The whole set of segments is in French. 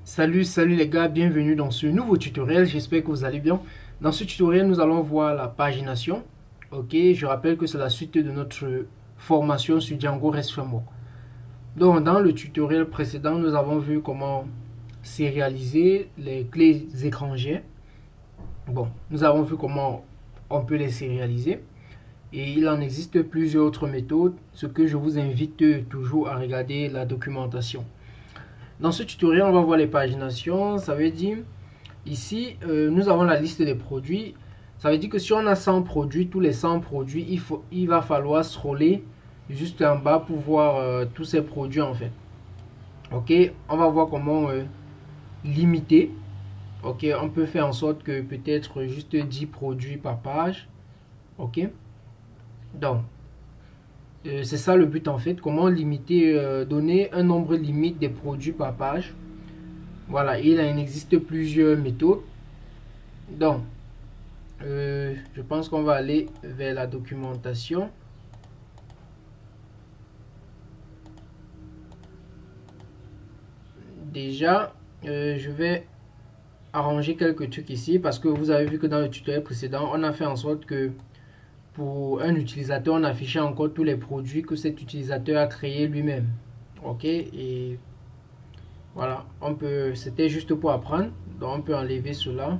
Salut les gars, bienvenue dans ce nouveau tutoriel, j'espère que vous allez bien. Dans ce tutoriel, nous allons voir la pagination. Ok, je rappelle que c'est la suite de notre formation sur Django REST Framework. Donc, dans le tutoriel précédent, nous avons vu comment sérialiser les clés étrangères. Bon, nous avons vu comment on peut les sérialiser. Et il en existe plusieurs autres méthodes, ce que je vous invite toujours à regarder la documentation. Dans ce tutoriel, on va voir les paginations. Ça veut dire, ici, nous avons la liste des produits. Ça veut dire que si on a 100 produits, tous les 100 produits, il va falloir scroller juste en bas pour voir tous ces produits en fait. Ok, on va voir comment limiter. Ok, on peut faire en sorte que peut-être juste 10 produits par page. Ok, donc c'est ça le but en fait. Comment limiter, donner un nombre limite des produits par page. Voilà, il en existe plusieurs méthodes. Donc, je pense qu'on va aller vers la documentation. Déjà, je vais arranger quelques trucs ici parce que vous avez vu que dans le tutoriel précédent, on a fait en sorte que pour un utilisateur, on affichait encore tous les produits que cet utilisateur a créé lui-même. Ok, et voilà, c'était juste pour apprendre. Donc, on peut enlever cela.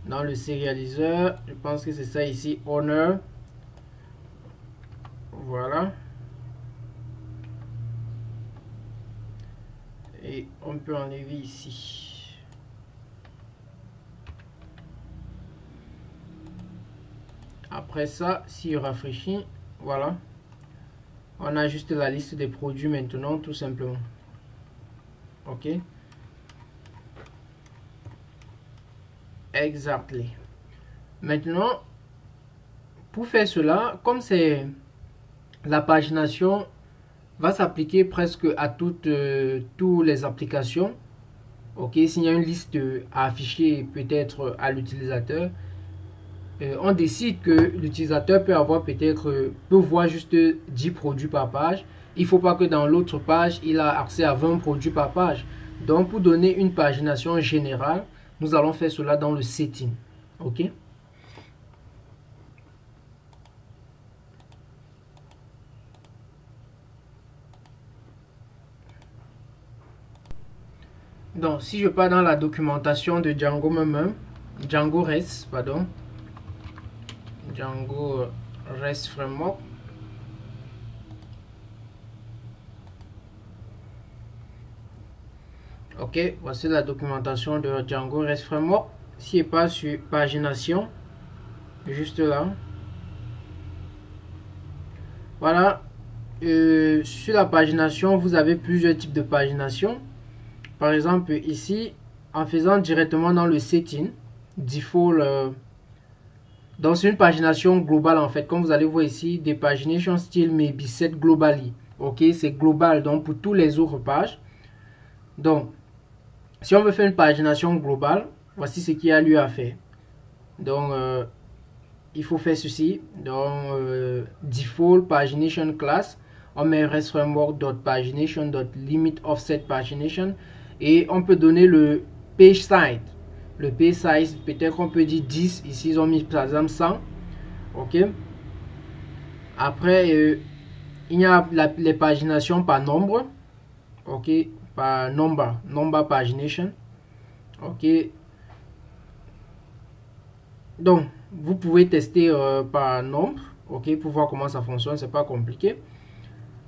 Dans le sérialiseur, je pense que c'est ça ici, Owner. Voilà. Et on peut enlever ici. Après ça, si on rafraîchit, voilà. On a juste la liste des produits maintenant, tout simplement. Ok. Exactly. Maintenant, pour faire cela, comme c'est la pagination va s'appliquer presque à toutes les applications. Ok, s'il y a une liste à afficher peut-être à l'utilisateur, on décide que l'utilisateur peut avoir peut-être peut voir juste 10 produits par page. Il ne faut pas que dans l'autre page, il a accès à 20 produits par page. Donc, pour donner une pagination générale, nous allons faire cela dans le setting. Ok. Donc, si je pars dans la documentation de Django même, Django REST, pardon, Django REST Framework. Ok, voici la documentation de Django REST Framework. Si je passe sur pagination, juste là. Voilà. Sur la pagination, vous avez plusieurs types de pagination. Par exemple, ici, en faisant directement dans le setting, default. Donc, c'est une pagination globale en fait. Comme vous allez voir ici, des pagination style may be set globally. Ok, c'est global donc pour tous les autres pages. Donc, si on veut faire une pagination globale, voici ce qu'il y a lieu à faire. Donc, il faut faire ceci. Donc, default pagination class, on met REST framework.pagination.limit offset pagination et on peut donner le page size. Le page size, peut-être qu'on peut dire 10. Ici, ils ont mis par exemple 100. Ok. Après, il y a les paginations par nombre. Ok. Par number pagination. Ok. Donc, vous pouvez tester par nombre, ok, pour voir comment ça fonctionne, c'est pas compliqué.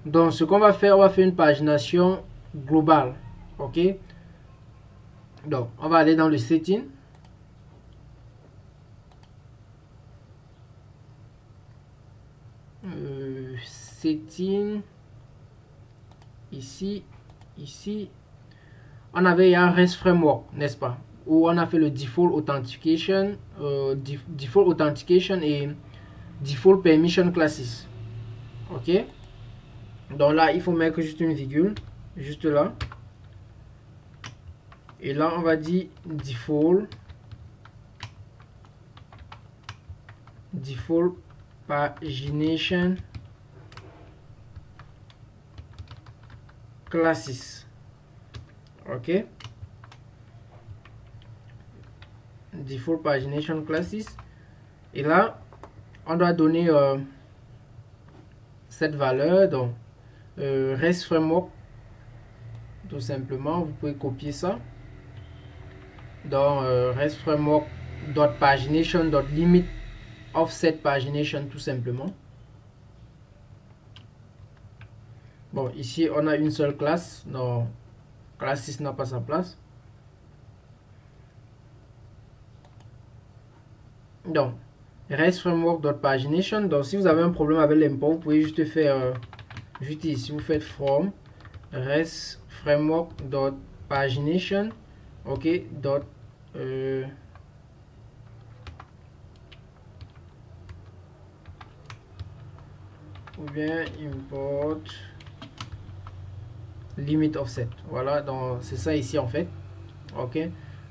Donc, ce qu'on va faire, on va faire une pagination globale, ok. Donc, on va aller dans le setting. Setting, ici, on avait un REST framework, n'est-ce pas, où on a fait le default authentication, et default permission classes, ok. Donc là, il faut mettre juste une virgule, juste là. Et là, on va dire default pagination classes. ok, default pagination classes, et là on doit donner cette valeur. Donc REST framework, tout simplement, vous pouvez copier ça dans REST framework .pagination .limit offset pagination, tout simplement. Bon, ici on a une seule classe, donc classe 6 n'a pas sa place. Donc REST framework.pagination. Donc si vous avez un problème avec l'import, vous pouvez juste faire juste ici, vous faites from REST framework.pagination, ok, ou bien import limit offset. Voilà, donc c'est ça ici en fait, ok.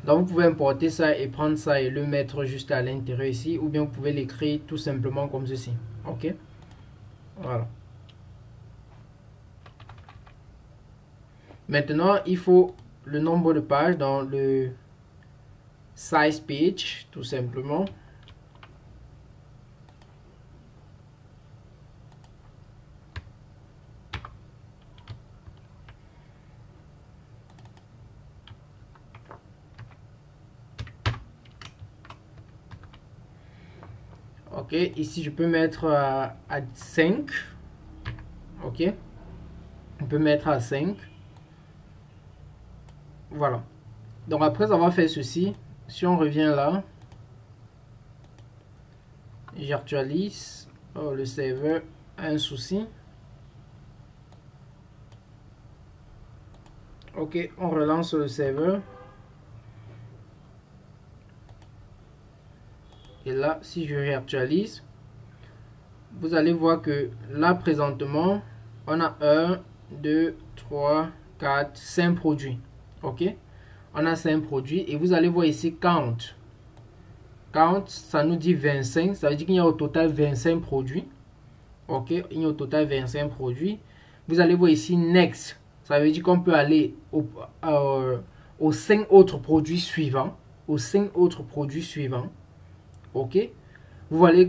Donc vous pouvez importer ça et prendre ça et le mettre juste à l'intérieur ici, ou bien vous pouvez l'écrire tout simplement comme ceci, ok. Voilà. Maintenant il faut le nombre de pages dans le size page, tout simplement. Ok, ici je peux mettre à 5. Ok, on peut mettre à 5. Voilà. Donc après avoir fait ceci, si on revient là, j'actualise. Oh, le serveur a un souci. Ok, on relance le serveur. Et là, si je réactualise, vous allez voir que là présentement, on a 1, 2, 3, 4, 5 produits. Ok, on a 5 produits et vous allez voir ici count. Count, ça nous dit 25, ça veut dire qu'il y a au total 25 produits. Ok, il y a au total 25 produits. Vous allez voir ici next, ça veut dire qu'on peut aller aux 5 autres produits suivants. Aux 5 autres produits suivants. Ok, vous voyez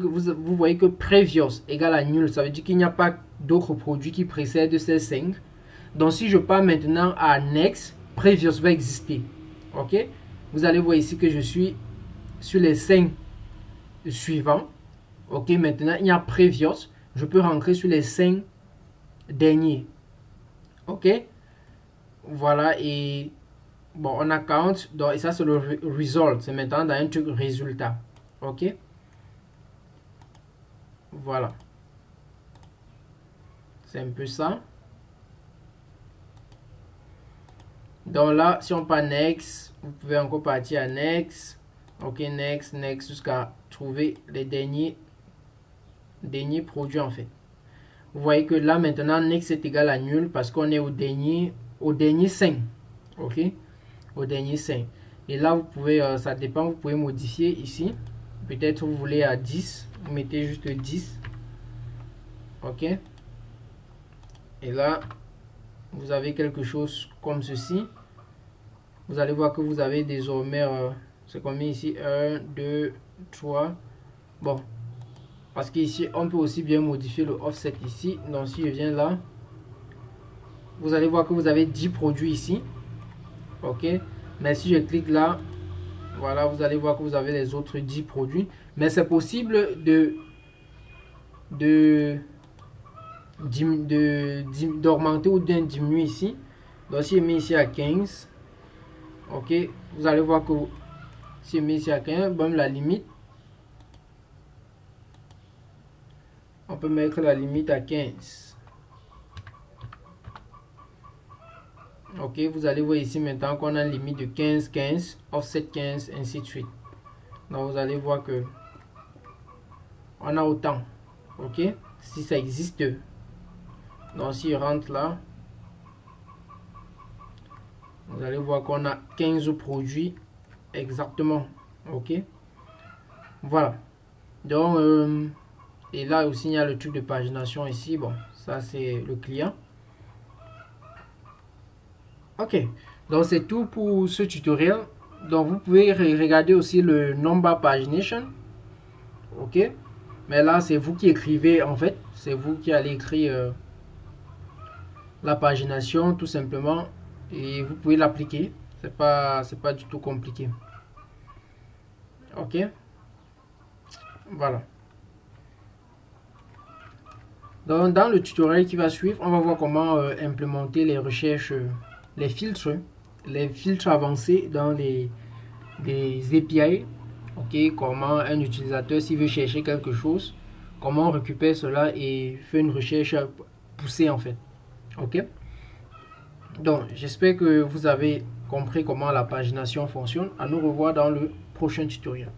que previous égale à nul, ça veut dire qu'il n'y a pas d'autres produits qui précèdent ces 5. Donc si je pars maintenant à next, previous va exister. Ok, vous allez voir ici que je suis sur les 5 suivants. Ok, maintenant il y a previous, je peux rentrer sur les 5 derniers. Ok, voilà, et bon, on a count, donc, et ça c'est le result, c'est maintenant dans un truc résultat. Ok, voilà, c'est un peu ça. Donc là, si on part next, vous pouvez encore partir à next. Ok, next, next, jusqu'à trouver les derniers produits en fait. Vous voyez que là maintenant, next est égal à nul parce qu'on est au dernier 5. Ok, au dernier 5. Et là, vous pouvez, ça dépend, vous pouvez modifier ici. Peut-être vous voulez à 10, vous mettez juste 10. Ok. Et là, vous avez quelque chose comme ceci. Vous allez voir que vous avez désormais, c'est combien ici, 1, 2, 3. Bon, parce qu'ici, on peut aussi bien modifier le offset ici. Donc, si je viens là, vous allez voir que vous avez 10 produits ici. Ok, mais si je clique là, voilà, vous allez voir que vous avez les autres 10 produits. Mais c'est possible d'augmenter ou de diminuer ici. Donc, si je mets ici à 15, ok, vous allez voir que si je mets ici à 15, bon, la limite, on peut mettre la limite à 15. Ok, vous allez voir ici maintenant qu'on a une limite de 15, 15, offset 15, ainsi de suite. Donc vous allez voir que on a autant. Ok, si ça existe. Donc si je rentre là, vous allez voir qu'on a 15 produits exactement. Ok, voilà. Donc et là aussi il y a le truc de pagination ici. Bon, ça c'est le client. Ok, Donc c'est tout pour ce tutoriel. Donc vous pouvez regarder aussi le number pagination. Ok, mais là c'est vous qui écrivez, en fait c'est vous qui allez écrire la pagination tout simplement, et vous pouvez l'appliquer. C'est pas du tout compliqué. Ok, voilà. Donc dans le tutoriel qui va suivre, on va voir comment implémenter les recherches, les filtres avancés dans les API. Ok, comment un utilisateur, s'il veut chercher quelque chose, comment on récupère cela et fait une recherche poussée en fait. Ok, donc j'espère que vous avez compris comment la pagination fonctionne. À nous revoir dans le prochain tutoriel.